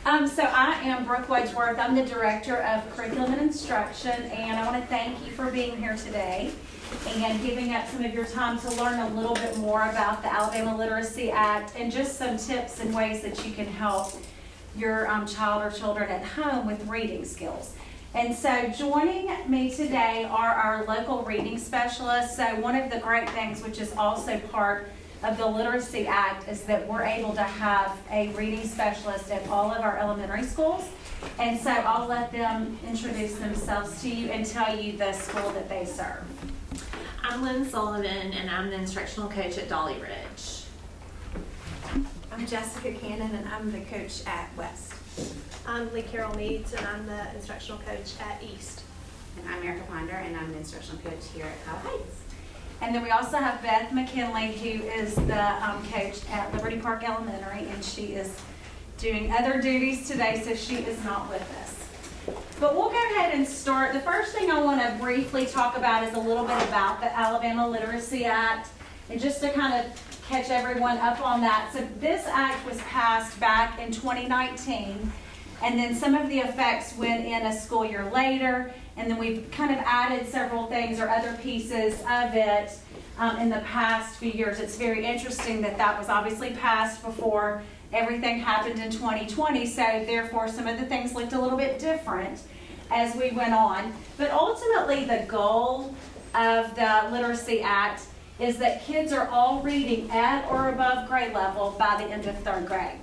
So I am Brooke Wedgworth. I'm the Director of Curriculum and Instruction, and I want to thank you for being here today and giving up some of your time to learn a little bit more about the Alabama Literacy Act and just some tips and ways that you can help your child or children at home with reading skills. And so joining me today are our local reading specialists. So one of the great things, which is also part of the Literacy Act, is that we're able to have a reading specialist at all of our elementary schools. And so I'll let them introduce themselves to you and tell you the school that they serve. I'm Lynn Sullivan, and I'm the instructional coach at Dolly Ridge. I'm Jessica Cannon, and I'm the coach at West. I'm Lee Carol Meads, and I'm the instructional coach at East. And I'm Erica Ponder, and I'm the instructional coach here at Cobb Heights. And then we also have Beth McKinley, who is the coach at Liberty Park Elementary, and she is doing other duties today, so she is not with us. But we'll go ahead and start. The first thing I want to briefly talk about is a little bit about the Alabama Literacy Act, and just to kind of catch everyone up on that. So this act was passed back in 2019, and then some of the effects went in a school year later, and then we've kind of added several things or other pieces of it in the past few years. It's very interesting that that was obviously passed before everything happened in 2020, so therefore some of the things looked a little bit different as we went on. But ultimately the goal of the Literacy Act is that kids are all reading at or above grade level by the end of third grade.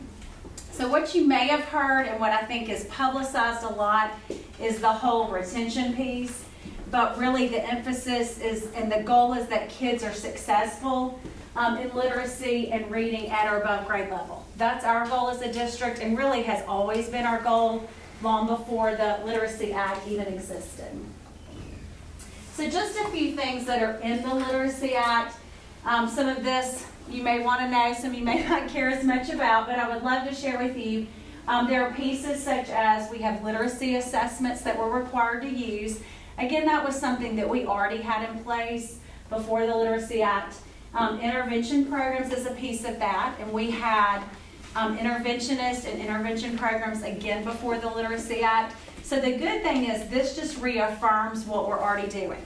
So what you may have heard and what I think is publicized a lot is the whole retention piece, but really the emphasis is and the goal is that kids are successful in literacy and reading at or above grade level. That's our goal as a district, and really has always been our goal long before the Literacy Act even existed. So just a few things that are in the Literacy Act. Some of this you may want to know, some you may not care as much about, but I would love to share with you. There are pieces such as we have literacy assessments that we're required to use. Again, that was something that we already had in place before the Literacy Act. Intervention programs is a piece of that, and we had interventionist and intervention programs again before the Literacy Act. So the good thing is this just reaffirms what we're already doing.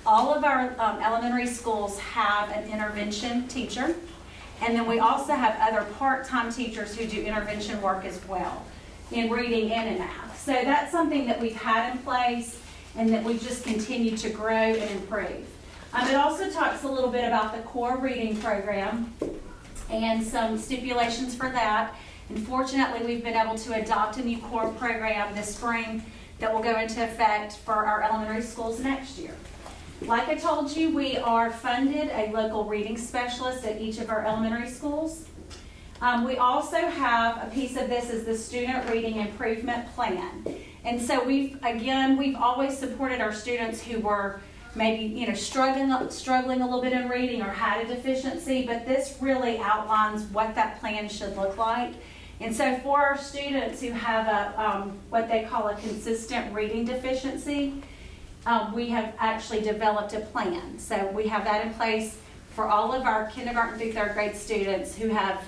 All of our elementary schools have an intervention teacher, and then we also have other part-time teachers who do intervention work as well in reading and in math. So that's something that we've had in place and that we've just continued to grow and improve. It also talks a little bit about the core reading program and some stipulations for that. And fortunately, we've been able to adopt a new core program this spring that will go into effect for our elementary schools next year. Like I told you, we are funded a local reading specialist at each of our elementary schools. We also have a piece of this is the Student Reading Improvement Plan. And so we've always supported our students who were maybe struggling a little bit in reading or had a deficiency, but this really outlines what that plan should look like. And so for our students who have a what they call a consistent reading deficiency, we have actually developed a plan. So we have that in place for all of our kindergarten through third grade students who have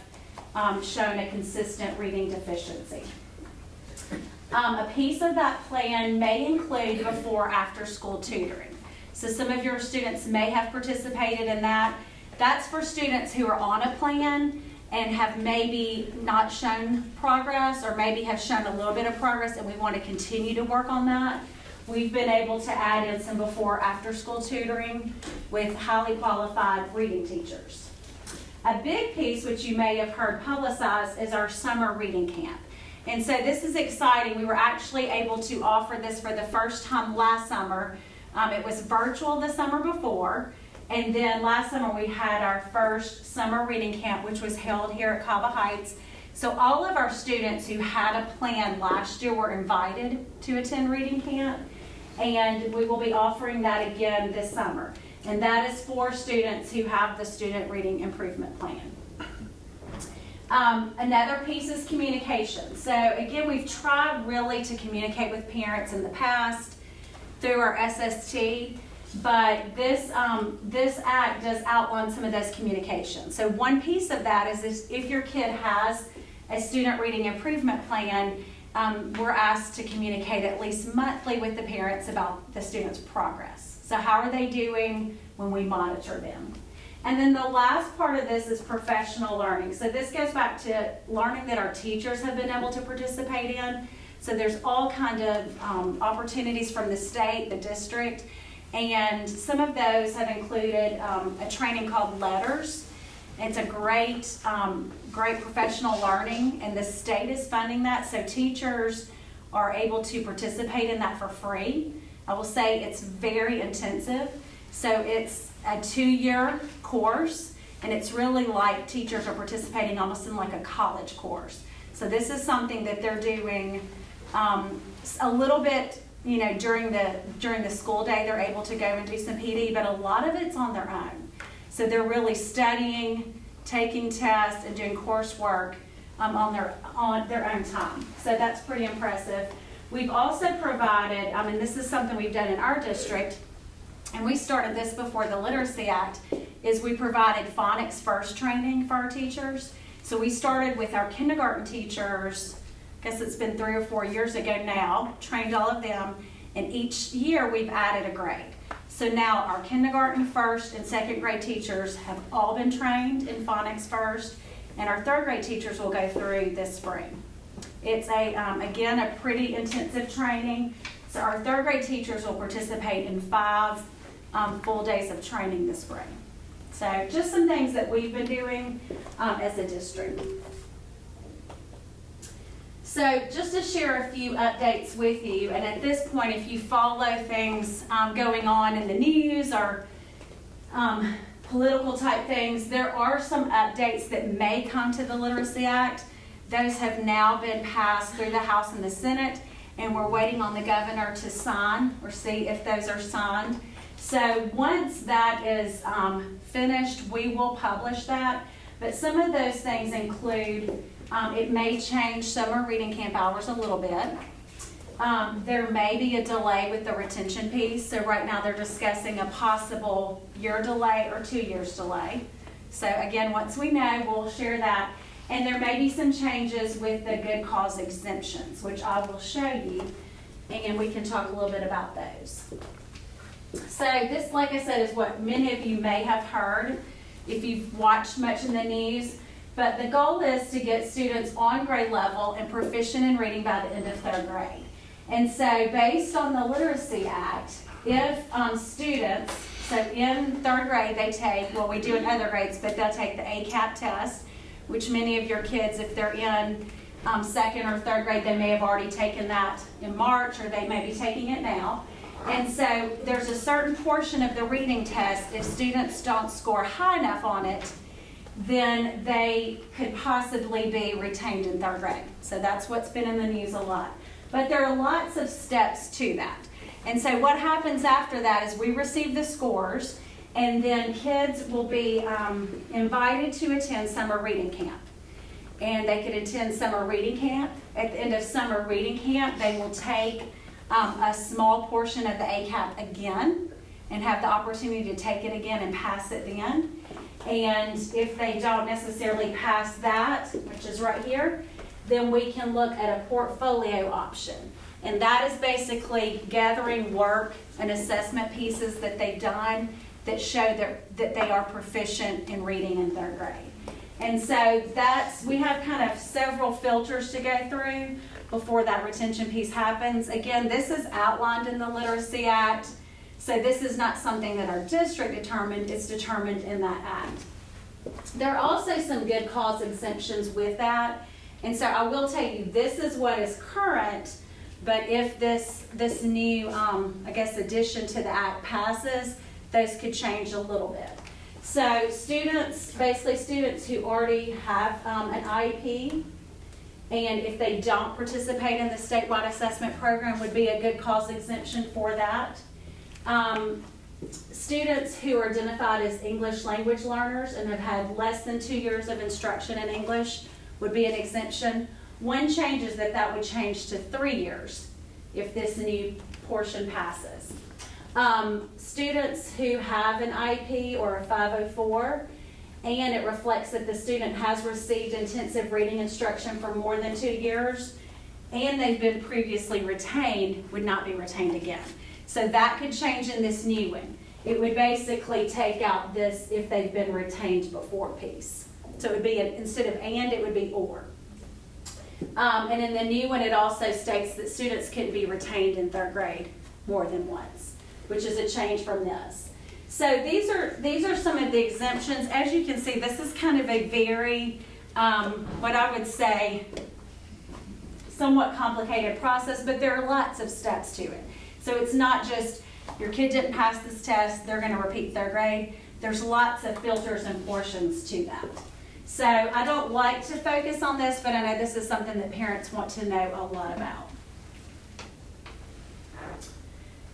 shown a consistent reading deficiency. A piece of that plan may include before after school tutoring. So some of your students may have participated in that. That's for students who are on a plan and have maybe not shown progress or maybe have shown a little bit of progress, and we want to continue to work on that. We've been able to add in some before after school tutoring with highly qualified reading teachers. A big piece which you may have heard publicized is our summer reading camp. And so this is exciting. We were actually able to offer this for the first time last summer. It was virtual the summer before, and then last summer we had our first summer reading camp, which was held here at Cobb Heights. So all of our students who had a plan last year were invited to attend reading camp, and we will be offering that again this summer. And that is for students who have the Student Reading Improvement Plan. Another piece is communication. So again, we've tried really to communicate with parents in the past through our SST, but this act does outline some of those communications. So one piece of that is if your kid has a student reading improvement plan, we're asked to communicate at least monthly with the parents about the students' progress. So how are they doing when we monitor them? And then the last part of this is professional learning. So this goes back to learning that our teachers have been able to participate in. So there's all kind of opportunities from the state, the district, and some of those have included a training called Letters. It's a great professional learning, and the state is funding that, so teachers are able to participate in that for free. I will say it's very intensive. So it's a 2-year course, and it's really like teachers are participating almost in like a college course. So this is something that they're doing a little bit, during the school day. They're able to go and do some PD, but a lot of it's on their own. So they're really studying, taking tests, and doing coursework on their own time. So that's pretty impressive. We've also provided, this is something we've done in our district, and we started this before the Literacy Act, is we provided phonics first training for our teachers. So we started with our kindergarten teachers, I guess it's been 3 or 4 years ago now, trained all of them, and each year we've added a grade. So now our kindergarten first and second grade teachers have all been trained in phonics first, and our third grade teachers will go through this spring. It's again, a pretty intensive training. So our third grade teachers will participate in 5 full days of training this spring. So just some things that we've been doing as a district. So just to share a few updates with you, and at this point, if you follow things going on in the news or political type things, there are some updates that may come to the Literacy Act. Those have now been passed through the House and the Senate, and we're waiting on the governor to sign or see if those are signed. So once that is finished, we will publish that. But some of those things include, it may change summer reading camp hours a little bit. There may be a delay with the retention piece. So right now they're discussing a possible year delay or 2 years delay. So again, once we know, we'll share that. And there may be some changes with the good cause exemptions, which I will show you, and we can talk a little bit about those. So this, like I said, is what many of you may have heard if you've watched much in the news. But the goal is to get students on grade level and proficient in reading by the end of 3rd grade. And so based on the Literacy Act, if students, so in 3rd grade they take, well, we do in other grades, but they'll take the ACAP test, which many of your kids, if they're in 2nd or 3rd grade, they may have already taken that in March, or they may be taking it now. And so there's a certain portion of the reading test, if students don't score high enough on it, then they could possibly be retained in 3rd grade. So that's what's been in the news a lot. But there are lots of steps to that. And so what happens after that is we receive the scores, and then kids will be invited to attend summer reading camp. And they could attend summer reading camp. At the end of summer reading camp, they will take a small portion of the ACAP again and have the opportunity to take it again and pass it then. And if they don't necessarily pass that, which is right here, then we can look at a portfolio option. And that is basically gathering work and assessment pieces that they've done that show that they are proficient in reading in 3rd grade. And so we have kind of several filters to go through before that retention piece happens. Again, this is outlined in the Literacy Act, so this is not something that our district determined, it's determined in that act. There are also some good cause exemptions with that, and so I will tell you, this is what is current, but if this new, addition to the act passes, those could change a little bit. So students who already have an IEP, and if they don't participate in the statewide assessment program, would be a good cause exemption for that. Students who are identified as English language learners and have had less than 2 years of instruction in English would be an exemption. One change is that would change to 3 years if this new portion passes. Students who have an IEP or a 504, and it reflects that the student has received intensive reading instruction for more than 2 years, and they've been previously retained would not be retained again. So that could change in this new one. It would basically take out this if they've been retained before piece. So it would be, instead of and, it would be or. And in the new one, it also states that students couldn't be retained in third grade more than once, which is a change from this. So these are some of the exemptions. As you can see, this is kind of a very, what I would say, somewhat complicated process, but there are lots of steps to it. So it's not just your kid didn't pass this test, they're going to repeat third grade. There's lots of filters and portions to that. So I don't like to focus on this, but I know this is something that parents want to know a lot about.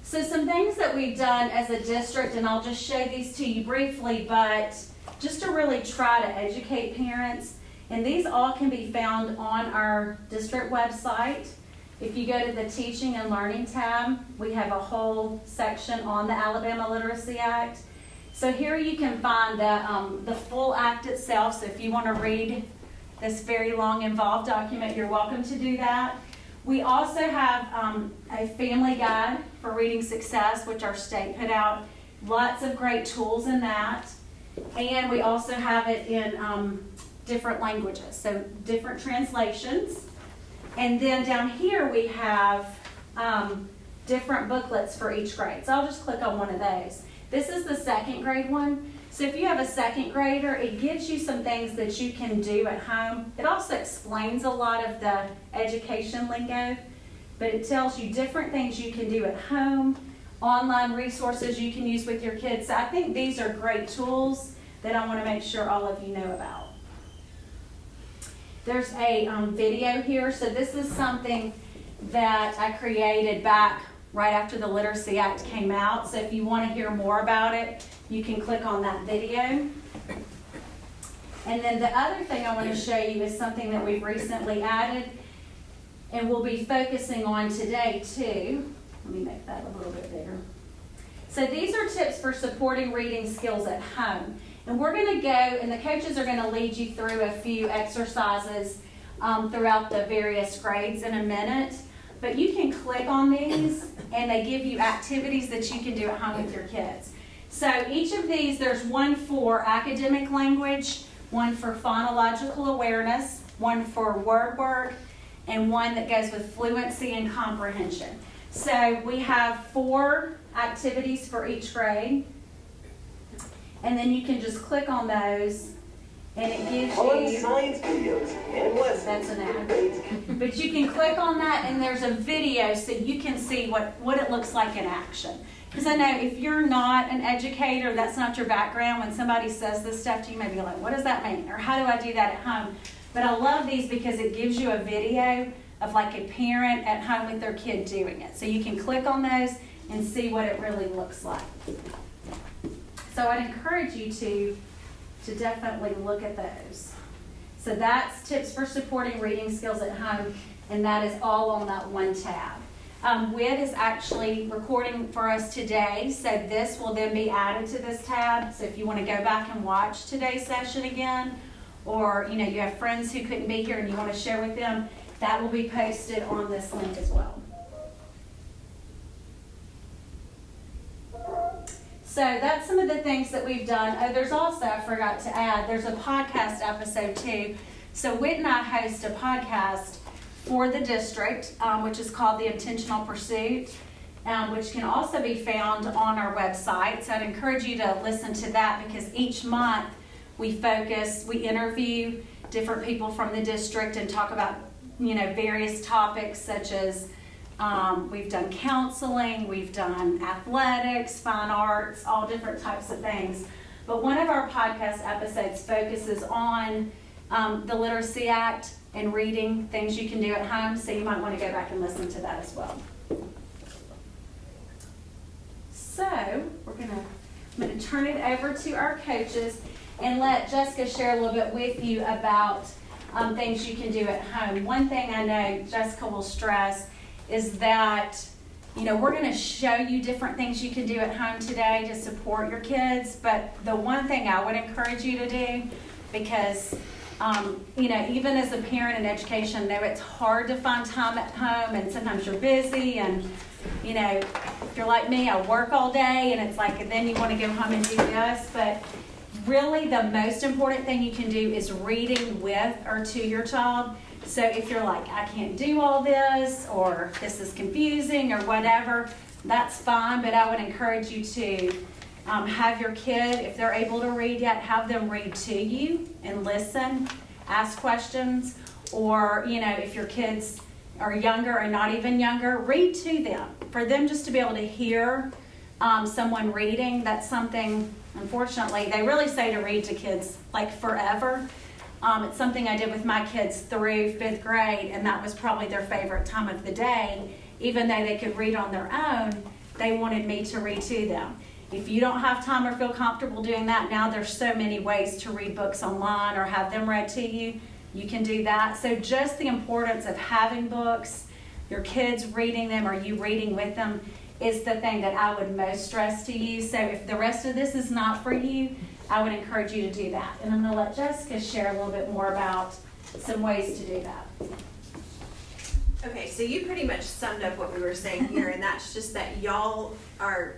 So some things that we've done as a district, and I'll just show these to you briefly, but just to really try to educate parents. And these all can be found on our district website. If you go to the Teaching and Learning tab, we have a whole section on the Alabama Literacy Act. So here you can find the full act itself. So if you want to read this very long, involved document, you're welcome to do that. We also have a family guide for reading success, which our state put out. Lots of great tools in that. And we also have it in different languages, so different translations. And then down here we have different booklets for each grade. So I'll just click on one of those. This is the second grade one. So if you have a second grader, it gives you some things that you can do at home. It also explains a lot of the education lingo, but it tells you different things you can do at home, online resources you can use with your kids. So I think these are great tools that I want to make sure all of you know about. There's a video here. So this is something that I created back right after the Literacy Act came out. So if you want to hear more about it, you can click on that video. And then the other thing I want to show you is something that we've recently added and we'll be focusing on today too. Let me make that a little bit bigger. So these are tips for supporting reading skills at home. And we're going to go, and the coaches are going to lead you through a few exercises throughout the various grades in a minute. But you can click on these, and they give you activities that you can do at home with your kids. So each of these, there's one for academic language, one for phonological awareness, one for word work, and one that goes with fluency and comprehension. So we have 4 activities for each grade. And then you can just click on those, and it gives you science videos and lessons. That's an ad. But you can click on that, and there's a video so you can see what it looks like in action. Because I know if you're not an educator, that's not your background. When somebody says this stuff to you, you may be like, what does that mean? Or how do I do that at home? But I love these because it gives you a video of like a parent at home with their kid doing it. So you can click on those and see what it really looks like. So I'd encourage you to definitely look at those. So that's tips for supporting reading skills at home, and that is all on that one tab. WIT is actually recording for us today, so this will then be added to this tab. So if you want to go back and watch today's session again, or you have friends who couldn't be here and you want to share with them, that will be posted on this link as well. So that's some of the things that we've done. Oh, there's also, I forgot to add, there's a podcast episode too. So Whit and I host a podcast for the district, which is called The Intentional Pursuit, which can also be found on our website. So I'd encourage you to listen to that because each month we interview different people from the district and talk about, various topics such as we've done counseling, we've done athletics, fine arts, all different types of things. But one of our podcast episodes focuses on the Literacy Act and reading, things you can do at home, so you might want to go back and listen to that as well. So I'm going to turn it over to our coaches and let Jessica share a little bit with you about things you can do at home. One thing I know Jessica will stress is that, we're going to show you different things you can do at home today to support your kids, but the one thing I would encourage you to do, because Even as a parent in education, know it's hard to find time at home, and sometimes you're busy, and if you're like me, I work all day, and it's like, and then you want to go home and do this. But really, the most important thing you can do is reading with or to your child. So if you're like, I can't do all this, or this is confusing, or whatever, that's fine. But I would encourage you to have your kid, if they're able to read yet, have them read to you and listen, ask questions, or if your kids are younger and not even younger, read to them. For them just to be able to hear someone reading, that's something, unfortunately, they really say to read to kids like forever. It's something I did with my kids through 5th grade, and that was probably their favorite time of the day. Even though they could read on their own, they wanted me to read to them. If you don't have time or feel comfortable doing that, now there's so many ways to read books online or have them read to you. You can do that. So just the importance of having books, your kids reading them or you reading with them is the thing that I would most stress to you. So if the rest of this is not for you, I would encourage you to do that. And I'm going to let Jessica share a little bit more about some ways to do that. Okay, so you pretty much summed up what we were saying here, and that's just that y'all are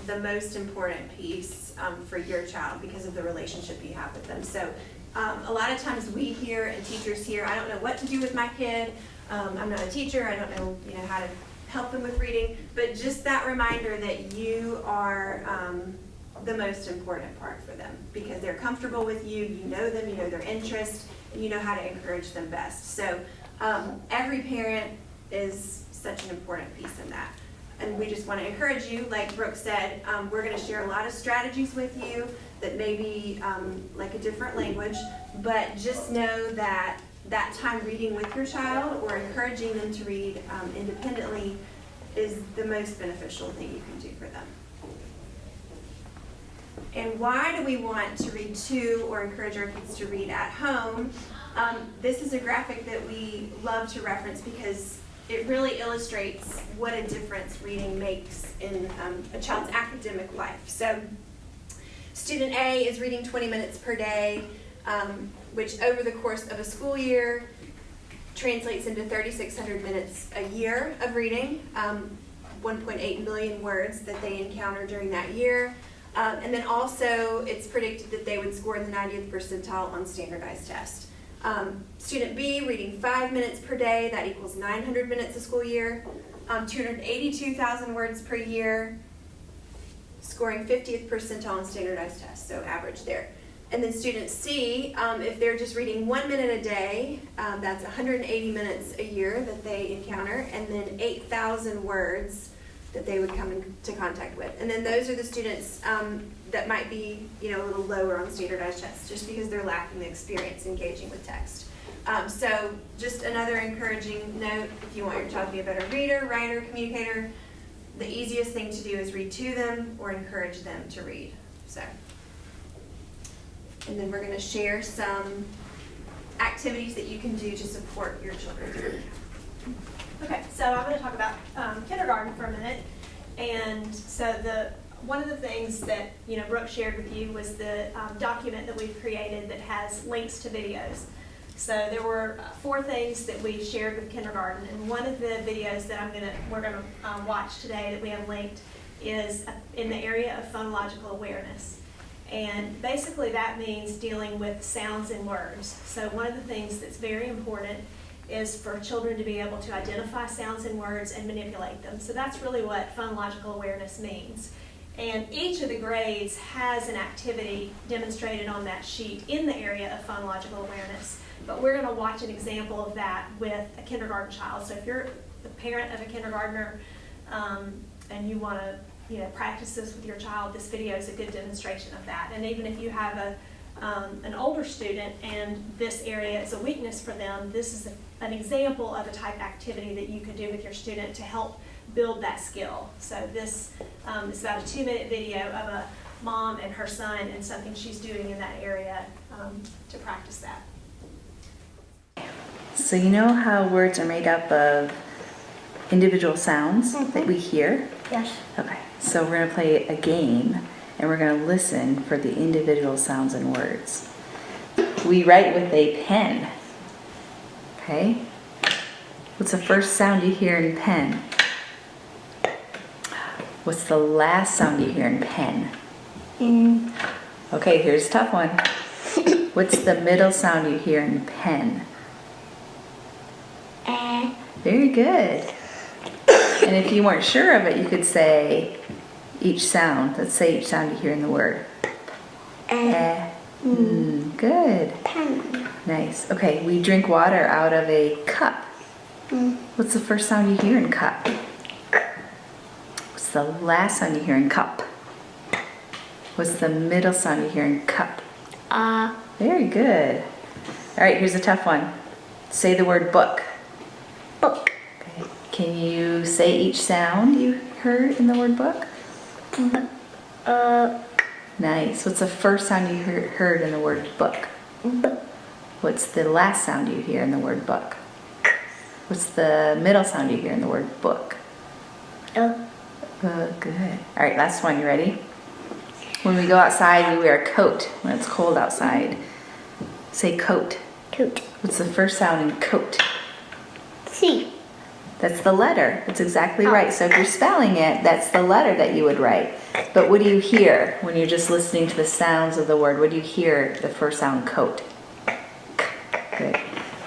the most important piece for your child because of the relationship you have with them. So a lot of times we hear, and teachers hear, I don't know what to do with my kid. I'm not a teacher. I don't know, how to help them with reading. But just that reminder that you are the most important part for them because they're comfortable with you. You know them. You know their interests, and you know how to encourage them best. So every parent is such an important piece in that. And we just want to encourage you, like Brooke said, we're going to share a lot of strategies with you that may be like a different language, but just know that that time reading with your child or encouraging them to read independently is the most beneficial thing you can do for them. And why do we want to read to or encourage our kids to read at home? This is a graphic that we love to reference because it really illustrates what a difference reading makes in a child's academic life. So student A is reading 20 minutes per day, which over the course of a school year translates into 3,600 minutes a year of reading, 1.8 million words that they encounter during that year. And then also it's predicted that they would score in the 90th percentile on standardized tests. Student B reading 5 minutes per day, that equals 900 minutes a school year, 282,000 words per year, scoring 50th percentile on standardized tests, so average there. And then student C, if they're just reading 1 minute a day, that's 180 minutes a year that they encounter, and then 8,000 words that they would come into contact with. And then those are the students that might be, a little lower on standardized tests just because they're lacking the experience engaging with text. So just another encouraging note, if you want your child to be a better reader, writer, communicator, the easiest thing to do is read to them or encourage them to read. So, and then we're going to share some activities that you can do to support your children. Okay, so I'm going to talk about kindergarten for a minute. And so one of the things that Brooke shared with you was the document that we've created that has links to videos. So there were 4 things that we shared with kindergarten, and one of the videos that we're gonna watch today that we have linked is in the area of phonological awareness. And basically that means dealing with sounds and words. So one of the things that's very important is for children to be able to identify sounds and words and manipulate them. So that's really what phonological awareness means. And each of the grades has an activity demonstrated on that sheet in the area of phonological awareness. But we're going to watch an example of that with a kindergarten child. So if you're the parent of a kindergartner and you want to practice this with your child, this video is a good demonstration of that. And even if you have an older student and this area is a weakness for them, this is an example of a type activity that you could do with your student to help build that skill. So this is about a 2-minute video of a mom and her son and something she's doing in that area to practice that. So you know how words are made up of individual sounds that we hear? Yes. Okay, so we're going to play a game and we're going to listen for the individual sounds and words. we write with a pen. Okay? What's the first sound you hear in pen? What's the last sound you hear in pen? Okay, here's a tough one. What's the middle sound you hear in pen? Very good. And if you weren't sure of it, you could say each sound. Let's say each sound you hear in the word. Good. Nice. Okay, we drink water out of a cup. What's the first sound you hear in cup? What's the last sound you hear in cup? What's the middle sound you hear in cup? Very good. All right, here's a tough one. Say the word book. Book. Okay. Can you say each sound you heard in the word book? Nice. What's the first sound you heard in the word book? What's the last sound you hear in the word book? What's the middle sound you hear in the word book? Good. All right, last one. You ready? When we go outside, we wear a coat when it's cold outside. Say coat. Coat. What's the first sound in coat? C. That's the letter. That's exactly right. So if you're spelling it, that's the letter that you would write. But what do you hear when you're just listening to the sounds of the word? What do you hear the first sound, coat? Good.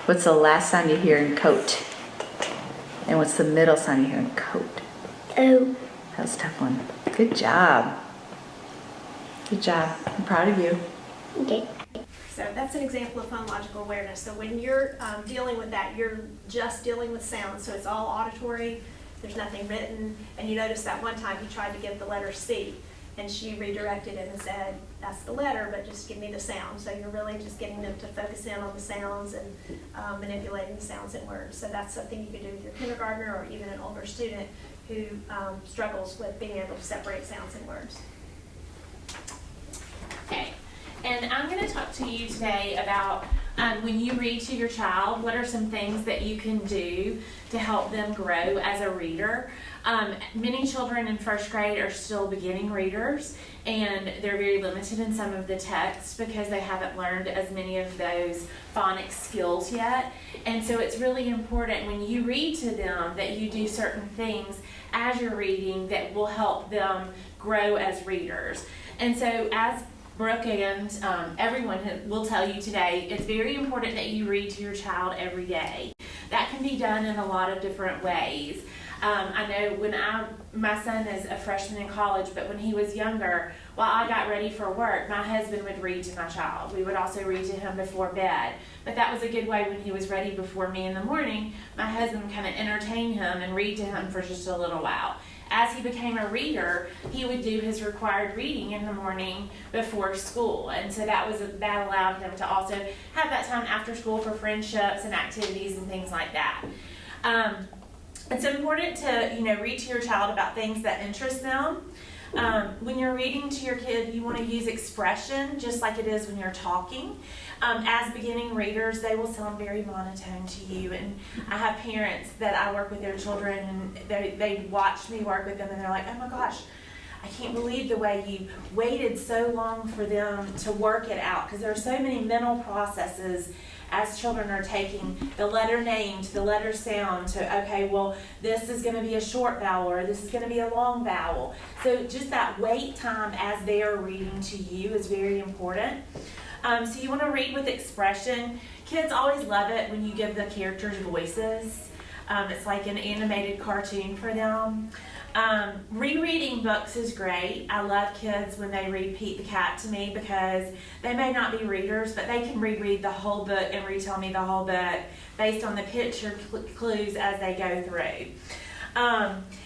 What's the last sound you hear in coat? And what's the middle sound you hear in coat? O. That was a tough one. Good job. Good job. I'm proud of you. Okay. So that's an example of phonological awareness. So when you're dealing with that, you're just dealing with sound. So it's all auditory. There's nothing written. And you notice that one time he tried to give the letter C, and she redirected him and said, that's the letter, but just give me the sound. So you're really just getting them to focus in on the sounds and manipulating the sounds in words. So that's something you could do with your kindergartner or even an older student who struggles with being able to separate sounds in words. Okay, and I'm going to talk to you today about when you read to your child, what are some things that you can do to help them grow as a reader. Many children in first grade are still beginning readers, and they're very limited in some of the text because they haven't learned as many of those phonics skills yet. And so it's really important when you read to them that you do certain things as you're reading that will help them grow as readers. And so as Brooke and everyone will tell you today, it's very important that you read to your child every day. That can be done in a lot of different ways. I know when my son is a freshman in college, but when he was younger, while I got ready for work, my husband would read to my child. We would also read to him before bed. But that was a good way when he was ready before me in the morning. My husband would kind of entertain him and read to him for just a little while. As he became a reader, he would do his required reading in the morning before school. And so that allowed him to also have that time after school for friendships and activities and things like that. It's important to read to your child about things that interest them. When you're reading to your kid, you want to use expression just like it is when you're talking. As beginning readers, they will sound very monotone to you. And I have parents that I work with their children, and they watch me work with them, and they're like, oh my gosh, I can't believe the way you waited so long for them to work it out, because there are so many mental processes as children are taking the letter name to the letter sound to, okay, well, this is going to be a short vowel or this is going to be a long vowel. So just that wait time as they are reading to you is very important. So you want to read with expression. Kids always love it when you give the characters voices. It's like an animated cartoon for them. Rereading books is great. I love kids when they read Pete the Cat to me because they may not be readers, but they can reread the whole book and retell me the whole book based on the picture clues as they go through.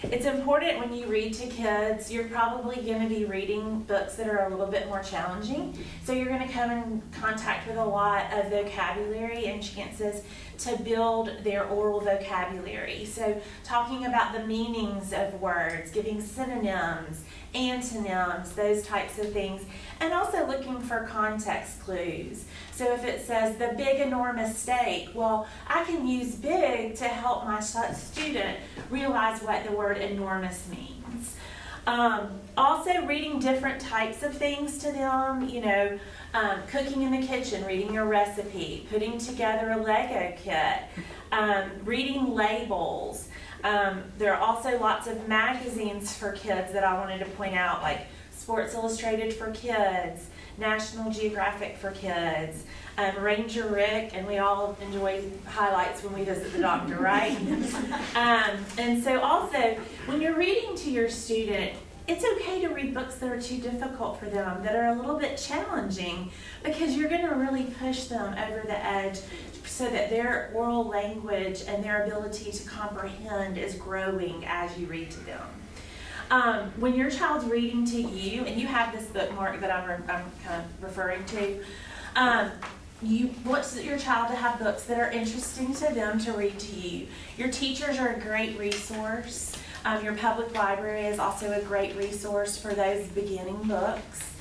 It's important when you read to kids, you're probably going to be reading books that are a little bit more challenging. So you're going to come in contact with a lot of vocabulary and chances to build their oral vocabulary. So talking about the meanings of words, giving synonyms, antonyms, those types of things, and also looking for context clues. So if it says the big enormous steak, well, I can use big to help my student realize what the word enormous means. Also reading different types of things to them, cooking in the kitchen, reading a recipe, putting together a Lego kit, reading labels. There are also lots of magazines for kids that I wanted to point out, like Sports Illustrated for kids, National Geographic for kids, Ranger Rick, and we all enjoy highlights when we visit the doctor, right? And so also, when you're reading to your student, it's okay to read books that are too difficult for them, that are a little bit challenging, because you're going to really push them over the edge so that their oral language and their ability to comprehend is growing as you read to them. When your child's reading to you, and you have this bookmark that I'm kind of referring to, you want your child to have books that are interesting to them to read to you. Your teachers are a great resource. Your public library is also a great resource for those beginning books.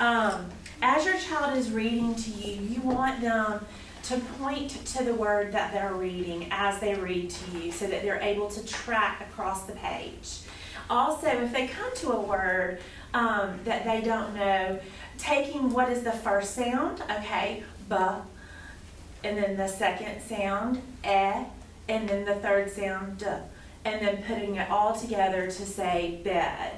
As your child is reading to you, you want them to point to the word that they're reading as they read to you so that they're able to track across the page. Also, if they come to a word that they don't know, taking what is the first sound, okay, ba, and then the second sound, eh, and then the third sound, duh, and then putting it all together to say bed.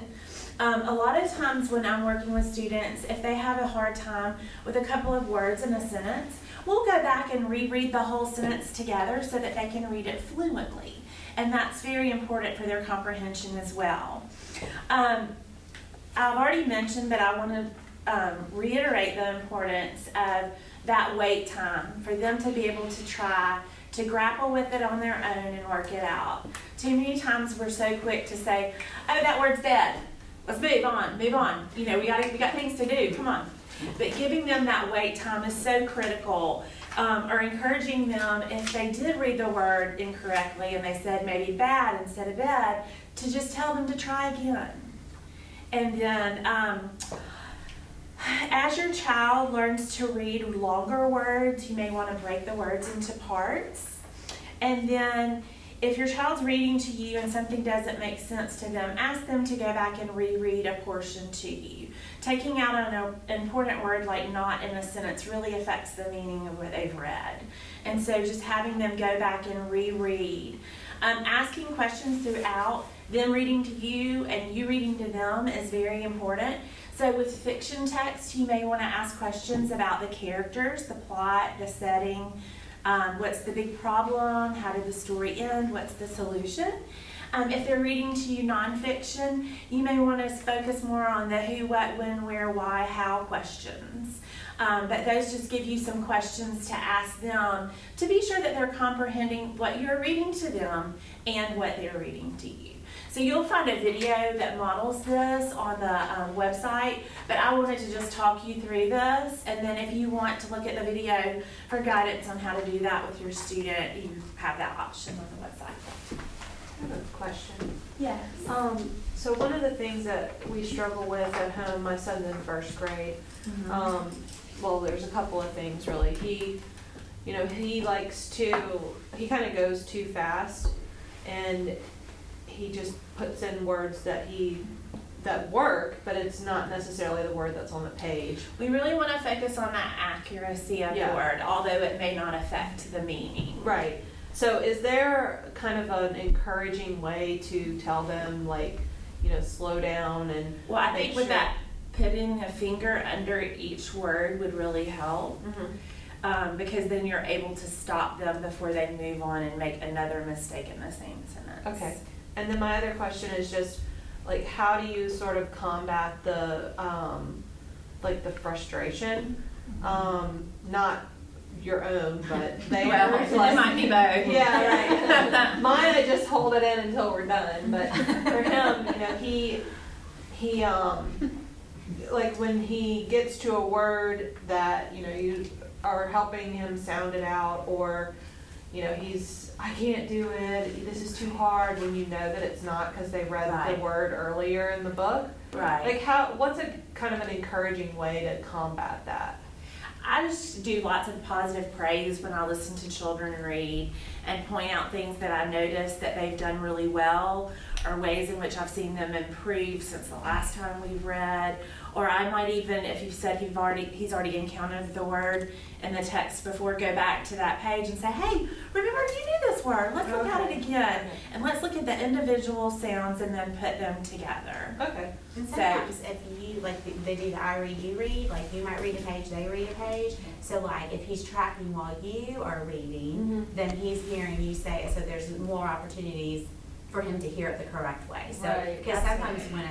A lot of times when I'm working with students, if they have a hard time with a couple of words in a sentence, we'll go back and reread the whole sentence together so that they can read it fluently. And that's very important for their comprehension as well. I've already mentioned, but I want to reiterate the importance of that wait time for them to be able to try to grapple with it on their own and work it out. Too many times we're so quick to say, oh, that word's dead. Let's move on. We got things to do, come on. But giving them that wait time is so critical, or encouraging them, if they did read the word incorrectly and they said maybe bad instead of bed, to just tell them to try again. And then as your child learns to read longer words, you may want to break the words into parts. And then if your child's reading to you and something doesn't make sense to them, ask them to go back and reread a portion to you. Taking out an important word like not in a sentence really affects the meaning of what they've read. And so just having them go back and reread. Asking questions throughout, them reading to you and you reading to them is very important. So with fiction text, you may want to ask questions about the characters, the plot, the setting, what's the big problem, how did the story end, what's the solution. If they're reading to you nonfiction, you may want to focus more on the who, what, when, where, why, how questions. But those just give you some questions to ask them to be sure that they're comprehending what you're reading to them and what they're reading to you. So you'll find a video that models this on the website, but I wanted to just talk you through this, and then if you want to look at the video for guidance on how to do that with your student, you have that option on the website. I have a question. Yes. So one of the things that we struggle with at home, my son's in first grade. Well, there's a couple of things really. He kind of goes too fast, and he just puts in words that work, but it's not necessarily the word that's on the page. We really want to focus on that accuracy of the word, although it may not affect the meaning. Right. So is there kind of an encouraging way to tell them, slow down and Well, I think with that, putting a finger under each word would really help. Because then you're able to stop them before they move on and make another mistake in the same sentence. Okay. And then my other question is just, how do you sort of combat the, the frustration? Not your own, but theirs. Well, it might be both. Yeah, right. Mine, I just hold it in until we're done. But for him, he when he gets to a word that, you are helping him sound it out, or, I can't do it, this is too hard, when you know that it's not because they read the word earlier in the book. Right. What's a kind of an encouraging way to combat that? I just do lots of positive praise when I listen to children read and point out things that I notice that they've done really well, or ways in which I've seen them improve since the last time we've read. Or I might even, if you said he's already encountered the word in the text before, go back to that page and say, hey, remember you knew this word. Let's look at it again. And let's look at the individual sounds and then put them together. Okay. And sometimes if you, like, they do the I read, you read, like you might read a page, they read a page. So like if he's tracking while you are reading, then he's hearing you say it, so there's more opportunities for him to hear it the correct way. So, because sometimes when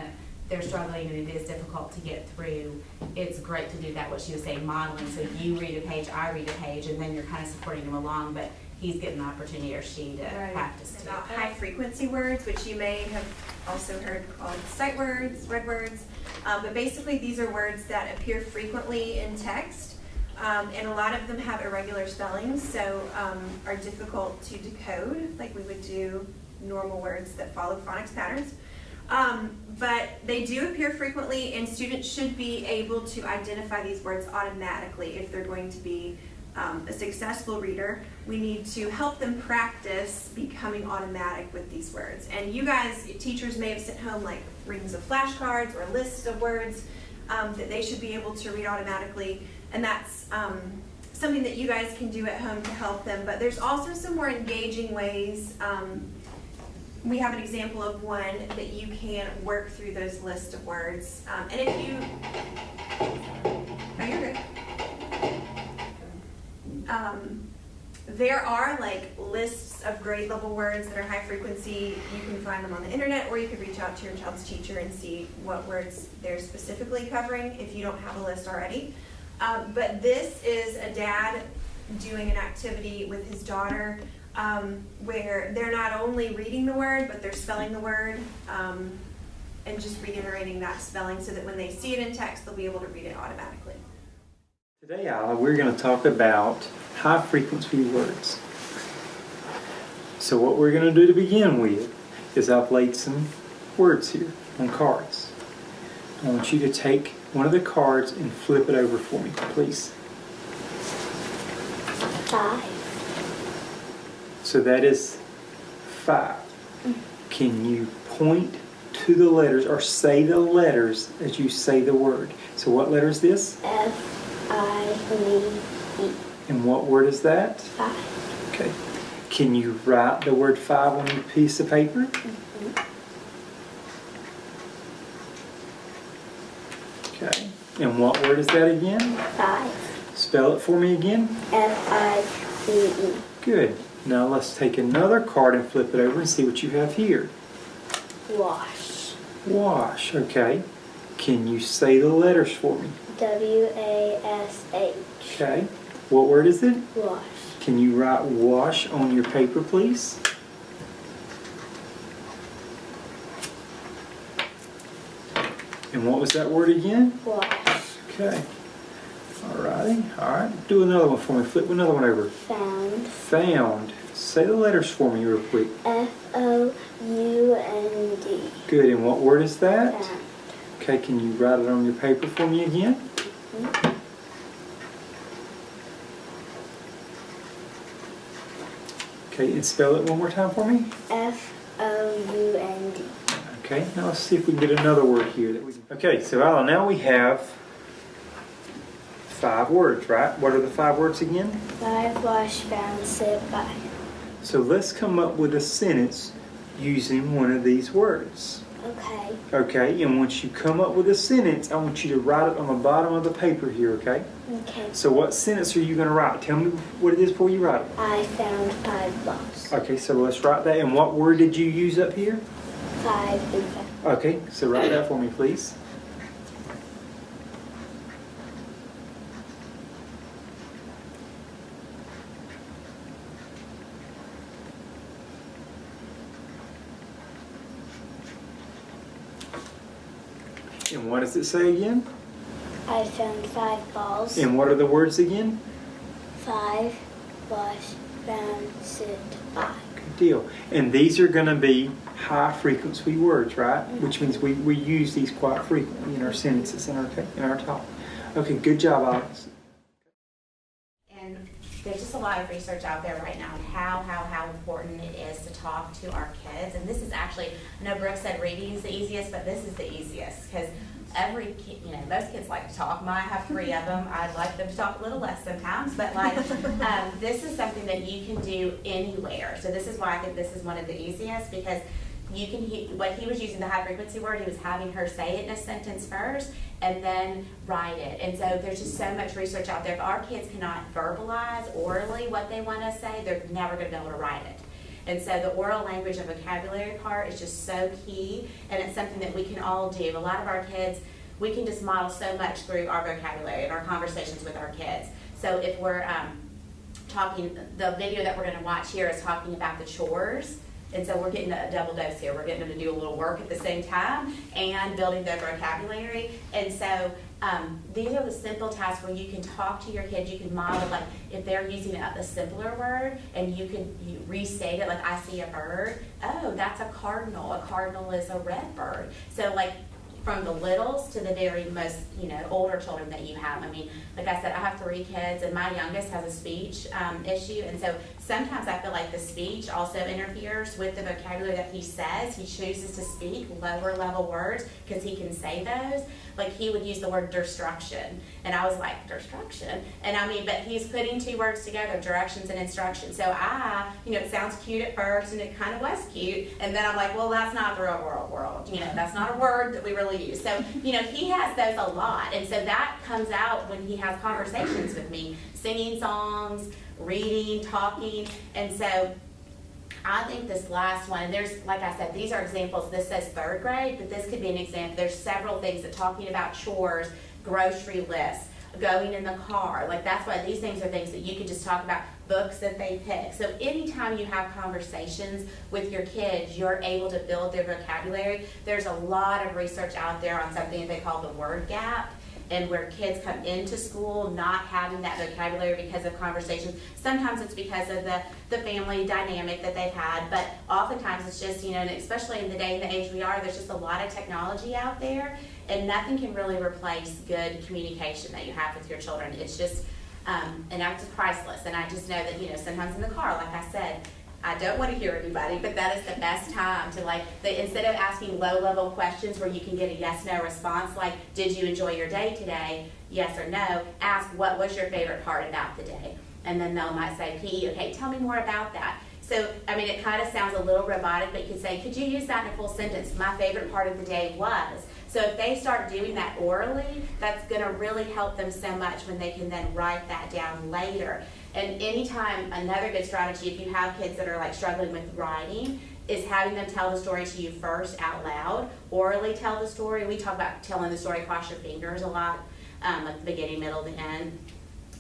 they're struggling and it is difficult to get through, it's great to do that, what she was saying, modeling. So you read a page, I read a page, and then you're kind of supporting him along, but he's getting the opportunity, or she, to practice too. About high frequency words, which you may have also heard called sight words, red words. But basically these are words that appear frequently in text. And a lot of them have irregular spellings, so are difficult to decode, like we would do normal words that follow phonics patterns. But they do appear frequently, and students should be able to identify these words automatically if they're going to be a successful reader. We need to help them practice becoming automatic with these words. And you guys, teachers, may have sent home like reams of flashcards or lists of words that they should be able to read automatically. And that's something that you guys can do at home to help them. But there's also some more engaging ways. We have an example of one that you can work through those lists of words. And if you, oh, you're good. There are like lists of grade level words that are high frequency. You can find them on the internet, or you could reach out to your child's teacher and see what words they're specifically covering if you don't have a list already. But this is a dad doing an activity with his daughter where they're not only reading the word, but they're spelling the word and just reiterating that spelling so that when they see it in text, they'll be able to read it automatically. Today, Isla, we're going to talk about high-frequency words. So what we're going to do to begin with is I've laid some words here on cards. I want you to take one of the cards and flip it over for me, please. 5. So that is 5. Can you point to the letters or say the letters as you say the word? So what letter is this? F-I-V-E. And what word is that? 5. Okay. Can you write the word 5 on your piece of paper? Okay. And what word is that again? 5. Spell it for me again. F-I-V-E. Good. Now let's take another card and flip it over and see what you have here. Wash. Wash. Okay. Can you say the letters for me? W-A-S-H. Okay. What word is it? Wash. Can you write wash on your paper, please? And what was that word again? Wash. Okay. Alrighty. Alright. Do another one for me. Flip another one over. Found. Found. Say the letters for me real quick. F-O-U-N-D. Good. And what word is that? Found. Okay. Can you write it on your paper for me again? Okay. And spell it one more time for me. F-O-U-N-D. Okay, now let's see if we can get another word here. Okay, so Alan, now we have 5 words, right? What are the 5 words again? 5, wash, found, sit, by. So let's come up with a sentence using one of these words. Okay. Okay, and once you come up with a sentence, I want you to write it on the bottom of the paper here, okay? Okay. So what sentence are you going to write? Tell me what it is before you write it. I found 5 balls. Okay, so let's write that. And what word did you use up here? 5 and 5. Okay, so write that for me, please. And what does it say again? I found 5 balls. And what are the words again? 5, wash, found, sit, by. Good deal. And these are going to be high frequency words, right? Which means we use these quite frequently in our sentences in our talk. Okay, good job, Alex. And there's just a lot of research out there right now on how important it is to talk to our kids. And this is actually, I know Brooke said reading is the easiest, but this is the easiest because every kid, most kids like to talk. I have 3 of them. I'd like them to talk a little less sometimes, but this is something that you can do anywhere. So this is why I think this is one of the easiest, because you can, when he was using the high frequency word, he was having her say it in a sentence first and then write it. And so there's just so much research out there. If our kids cannot verbalize orally what they want to say, they're never going to be able to write it. And so the oral language and vocabulary part is just so key, and it's something that we can all do. A lot of our kids, we can just model so much through our vocabulary and our conversations with our kids. So if we're talking, the video that we're going to watch here is talking about the chores. And so we're getting a double dose here. We're getting them to do a little work at the same time and building their vocabulary. And so these are the simple tasks where you can talk to your kids. You can model, like if they're using a simpler word and you restate it, like I see a bird. Oh, that's a cardinal. A cardinal is a red bird. So like from the littles to the very most, older children that you have. I mean, like I said, I have 3 kids, and my youngest has a speech issue, and so sometimes I feel like the speech also interferes with the vocabulary that he says. He chooses to speak lower level words because he can say those. Like he would use the word destruction, and I was like, destruction? And I mean, but he's putting 2 words together, directions and instructions. So it sounds cute at first, and it kind of was cute, and then I'm like, well, that's not the real world. That's not a word that we really use. So, he has those a lot, and so that comes out when he has conversations with me, singing songs, reading, talking, and so I think this last one, and there's, like I said, these are examples. This says 3rd grade, but this could be an example. There's several things that talking about chores, grocery lists, going in the car. Like that's why these things are things that you can just talk about, books that they pick. So anytime you have conversations with your kids, you're able to build their vocabulary. There's a lot of research out there on something that they call the word gap, and where kids come into school not having that vocabulary because of conversations. Sometimes it's because of the family dynamic that they've had, but oftentimes it's just, and especially in the day and the age we are, there's just a lot of technology out there, and nothing can really replace good communication that you have with your children. It's just, and that's priceless. And I just know that, sometimes in the car, like I said, I don't want to hear anybody, but that is the best time to instead of asking low-level questions where you can get a yes-no response, like, did you enjoy your day today? Yes or no. Ask, what was your favorite part about the day? And then they might say, PE, okay, tell me more about that. So, I mean, it kind of sounds a little robotic, but you could say, could you use that in a full sentence? My favorite part of the day was. So if they start doing that orally, that's going to really help them so much when they can then write that down later. And anytime, another good strategy, if you have kids that are struggling with writing, is having them tell the story to you first out loud. Orally tell the story. We talk about telling the story across your fingers a lot, like the beginning, middle, the end.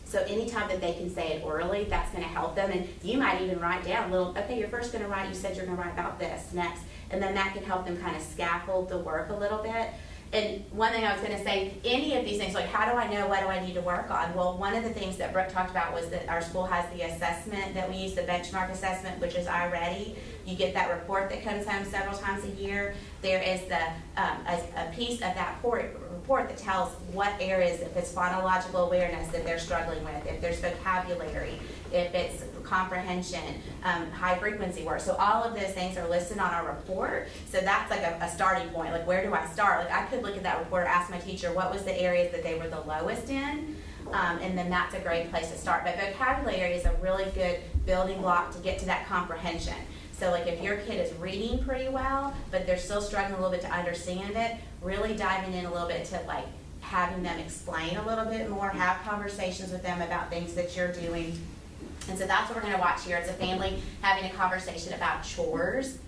So anytime that they can say it orally, that's going to help them. And you might even write down a little, okay, you're first going to write, you said you're going to write about this next. And then that can help them kind of scaffold the work a little bit. And one thing I was going to say, any of these things, like how do I know what do I need to work on? Well, one of the things that Brooke talked about was that our school has the assessment that we use, the benchmark assessment, which is iReady. You get that report that comes home several times a year. There is a piece of that report that tells what areas, if it's phonological awareness that they're struggling with, if there's vocabulary, if it's comprehension, high frequency work. So all of those things are listed on our report. So that's like a starting point. Like, where do I start? Like, I could look at that report, ask my teacher what was the areas that they were the lowest in, and then that's a great place to start. But vocabulary is a really good building block to get to that comprehension. So like if your kid is reading pretty well, but they're still struggling a little bit to understand it, really diving in a little bit to having them explain a little bit more, have conversations with them about things that you're doing. And so that's what we're going to watch here. It's a family having a conversation about chores.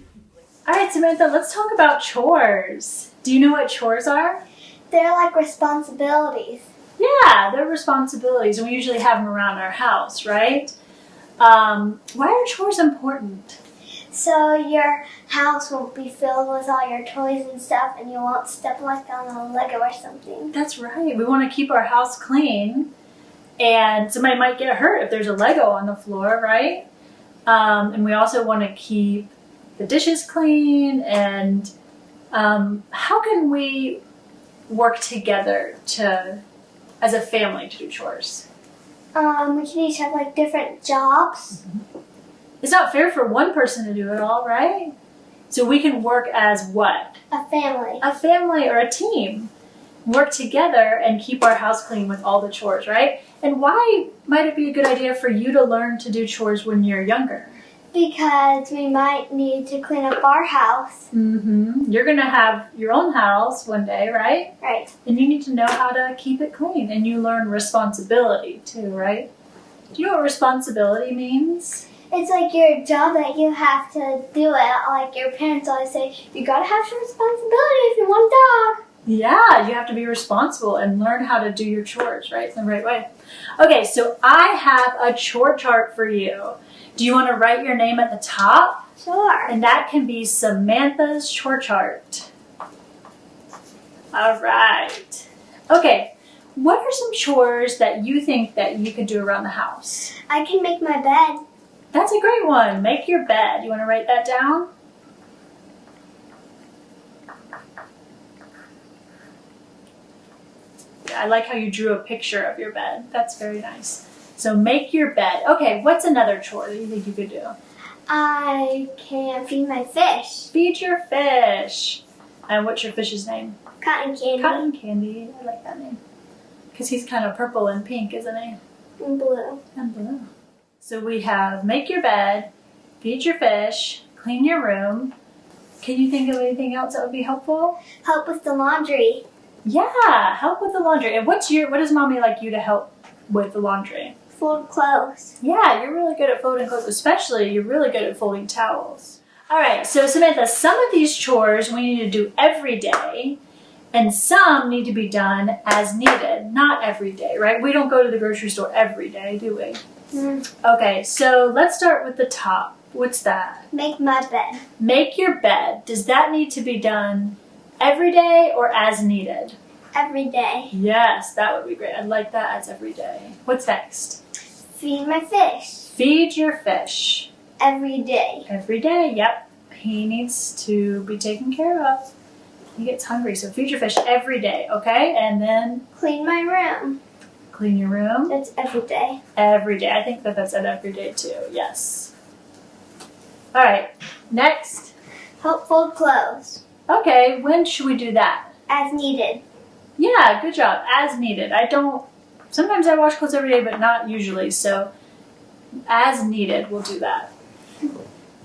All right, Samantha, let's talk about chores. Do you know what chores are? They're like responsibilities. Yeah, they're responsibilities, and we usually have them around our house, right? Why are chores important? So your house won't be filled with all your toys and stuff, and you won't step on a Lego or something. That's right. We want to keep our house clean, and somebody might get hurt if there's a Lego on the floor, right? And we also want to keep the dishes clean, and how can we work together as a family to do chores? We can each have like different jobs. It's not fair for one person to do it all, right? So we can work as what? A family. A family or a team. Work together and keep our house clean with all the chores, right? And why might it be a good idea for you to learn to do chores when you're younger? Because we might need to clean up our house. You're going to have your own house one day, right? Right. And you need to know how to keep it clean. And you learn responsibility too, right? Do you know what responsibility means? It's like your job that you have to do it. Like your parents always say, you gotta have some responsibility if you want a dog. Yeah, you have to be responsible and learn how to do your chores, right? In the right way. Okay, so I have a chore chart for you. Do you want to write your name at the top? Sure. And that can be Samantha's chore chart. All right. Okay, what are some chores that you think that you could do around the house? I can make my bed. That's a great one. Make your bed. You want to write that down? I like how you drew a picture of your bed. That's very nice. So make your bed. Okay, what's another chore that you think you could do? I can feed my fish. Feed your fish. And what's your fish's name? Cotton candy. Cotton Candy. I like that name. Because he's kind of purple and pink, isn't he? And blue. And blue. So we have make your bed, feed your fish, clean your room. Can you think of anything else that would be helpful? Help with the laundry. Yeah, help with the laundry. And what does Mommy like you to help with the laundry? Fold clothes. Yeah, you're really good at folding clothes, especially you're really good at folding towels. All right, so Samantha, some of these chores we need to do every day, and some need to be done as needed, not every day, right? We don't go to the grocery store every day, do we? Okay, so let's start with the top. What's that? Make my bed. Make your bed. Does that need to be done every day or as needed? Every day. Yes, that would be great. I'd like that as every day. What's next? Feed my fish. Feed your fish. Every day. Every day, yep. He needs to be taken care of. He gets hungry, so feed your fish every day, okay? And then Clean my room. clean your room. That's every day. Every day. I think that's an every day too, yes. All right, next. Help fold clothes. Okay, when should we do that? As needed. Yeah, good job. As needed. Sometimes I wash clothes every day, but not usually, so as needed, we'll do that.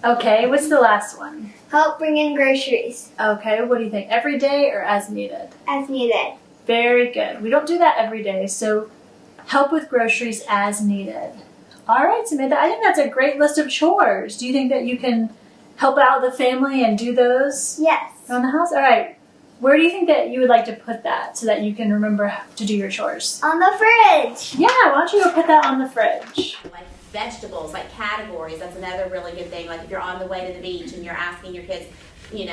Okay, what's the last one? Help bring in groceries. Okay, what do you think? Every day or as needed? As needed. Very good. We don't do that every day, so help with groceries as needed. All right, Samantha, I think that's a great list of chores. Do you think that you can help out the family and do those Yes. around the house? All right. Where do you think that you would like to put that so that you can remember to do your chores? On the fridge. Yeah, why don't you go put that on the fridge? Like vegetables, like categories, that's another really good thing. Like if you're on the way to the beach and you're asking your kids, name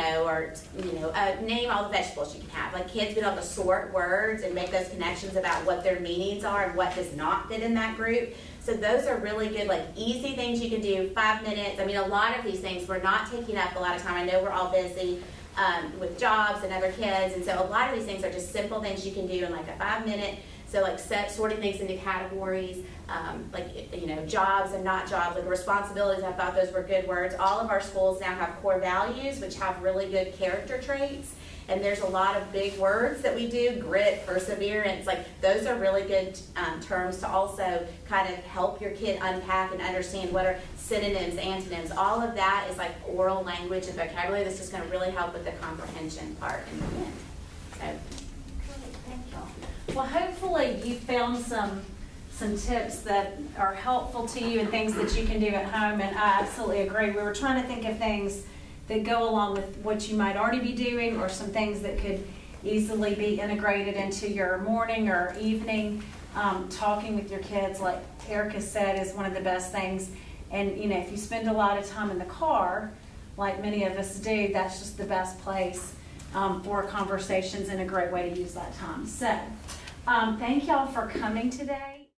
all the vegetables you can have. Like kids being able to sort words and make those connections about what their meanings are and what does not fit in that group. So those are really good, like easy things you can do, 5 minutes. I mean, a lot of these things we're not taking up a lot of time. I know we're all busy with jobs and other kids, and so a lot of these things are just simple things you can do in like a 5 minute. So like sorting things into categories, jobs and not jobs, like responsibilities. I thought those were good words. All of our schools now have core values, which have really good character traits. And there's a lot of big words that we do, grit, perseverance, like those are really good terms to also kind of help your kid unpack and understand what are synonyms, antonyms. All of that is like oral language and vocabulary. This is going to really help with the comprehension part in the end. So. Thank you. Well, hopefully you found some tips that are helpful to you and things that you can do at home, and I absolutely agree. We were trying to think of things that go along with what you might already be doing, or some things that could easily be integrated into your morning or evening. Talking with your kids, like Erica said, is one of the best things. And if you spend a lot of time in the car, like many of us do, that's just the best place for conversations and a great way to use that time. So thank y'all for coming today.